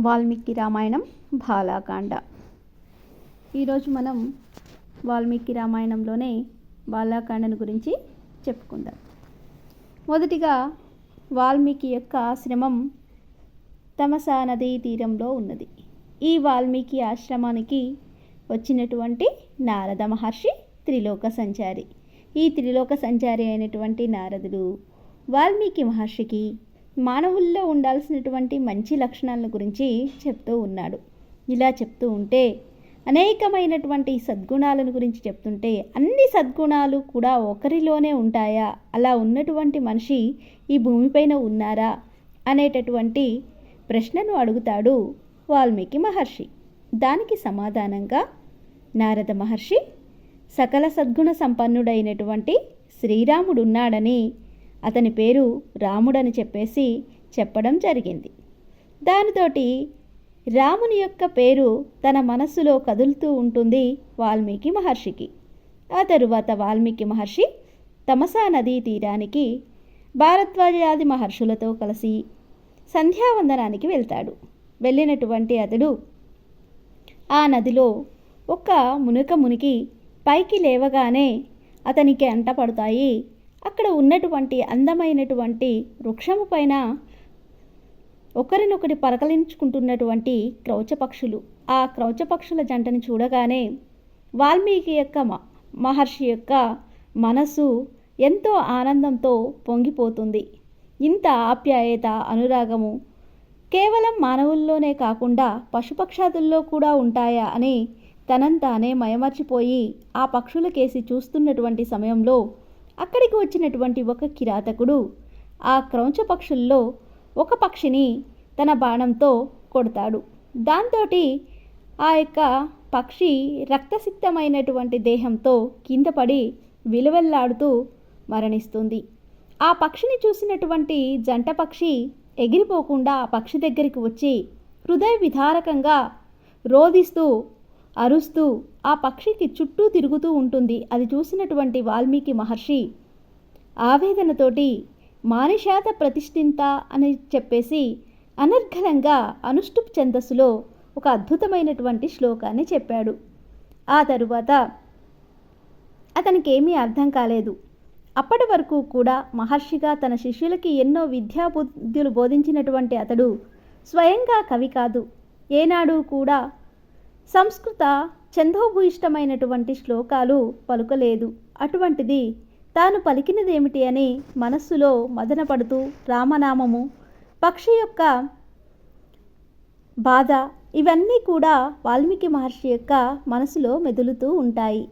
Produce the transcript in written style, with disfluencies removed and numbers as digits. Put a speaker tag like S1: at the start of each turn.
S1: వాల్మీకి రామాయణం బాలకాండ. ఈరోజు మనం వాల్మీకి రామాయణంలోనే బాలకాండను గురించి చెప్పుకుందాం. మొదటిగా వాల్మీకి యొక్క ఆశ్రమం తమసా నదీ తీరంలో ఉన్నది. ఈ వాల్మీకి ఆశ్రమానికి వచ్చినటువంటి నారద మహర్షి త్రిలోక సంచారి. ఈ త్రిలోక సంచారి అయినటువంటి నారదుడు వాల్మీకి మహర్షికి మానవుల్లో ఉండాల్సినటువంటి మంచి లక్షణాల గురించి చెప్తూ ఉన్నాడు. ఇలా చెప్తూ ఉంటే అనేకమైనటువంటి సద్గుణాలను గురించి చెప్తుంటే అన్ని సద్గుణాలు కూడా ఒకరిలోనే ఉంటాయా, అలా ఉన్నటువంటి మనిషి ఈ భూమిపైన ఉన్నారా అనేటటువంటి ప్రశ్నను అడుగుతాడు వాల్మీకి మహర్షి. దానికి సమాధానంగా నారద మహర్షి సకల సద్గుణ సంపన్నుడైనటువంటి శ్రీరాముడున్నాడని, అతని పేరు రాముడని చెప్పడం జరిగింది. దానితోటి రాముని యొక్క పేరు తన మనస్సులో కదులుతూ ఉంటుంది వాల్మీకి మహర్షికి. ఆ తరువాత వాల్మీకి మహర్షి తమసా నదీ తీరానికి భారద్వాజాది మహర్షులతో కలిసి సంధ్యావందనానికి వెళ్తాడు. వెళ్ళినటువంటి అతడు ఆ నదిలో ఒక మునుక మునిగి పైకి లేవగానే అతనికి అంటపడతాయి అక్కడ ఉన్నటువంటి అందమైనటువంటి వృక్షము పైన ఒకరినొకటి పరకలించుకుంటున్నటువంటి క్రౌచపక్షులు. ఆ క్రౌచపక్షుల జంటని చూడగానే వాల్మీకి యొక్క మహర్షి యొక్క మనసు ఎంతో ఆనందంతో పొంగిపోతుంది. ఇంత ఆప్యాయత, అనురాగము కేవలం మానవుల్లోనే కాకుండా పశుపక్షాదుల్లో కూడా ఉంటాయా అని తనంతానే మయమర్చిపోయి ఆ పక్షులకేసి చూస్తున్నటువంటి సమయంలో అక్కడికి వచ్చినటువంటి ఒక కిరాతకుడు ఆ క్రౌంచ పక్షుల్లో ఒక పక్షిని తన బాణంతో కొడతాడు. దాంతో ఆ యొక్క పక్షి రక్తసిక్తమైనటువంటి దేహంతో కింద పడి విలువెల్లాడుతూ మరణిస్తుంది. ఆ పక్షిని చూసినటువంటి జంట పక్షి ఎగిరిపోకుండా ఆ పక్షి దగ్గరికి వచ్చి హృదయ విదారకంగా రోదిస్తూ అరుస్తూ ఆ పక్షికి చుట్టూ తిరుగుతూ ఉంటుంది. అది చూసినటువంటి వాల్మీకి మహర్షి ఆవేదనతోటి మానిషాత ప్రతిష్ఠింత అని చెప్పేసి అనర్ఘలంగా అనుష్టుప్ ఛందస్సులో ఒక అద్భుతమైనటువంటి శ్లోకాన్ని చెప్పాడు. ఆ తరువాత అతనికి ఏమీ అర్థం కాలేదు. అప్పటి వరకు కూడా మహర్షిగా తన శిష్యులకి ఎన్నో విద్యాబుద్ధులు బోధించినటువంటి అతడు స్వయంగా కవి కాదు, ఏనాడు కూడా సంస్కృత ఛందోభూయిష్టమైనటువంటి శ్లోకాలు పలుకలేదు. అటువంటిది తాను పలికినదేమిటి అని మనస్సులో మదనపడుతూ రామనామము, పక్షి యొక్క బాధ ఇవన్నీ కూడా వాల్మీకి మహర్షి యొక్క మనసులో మెదులుతూ ఉంటాయి.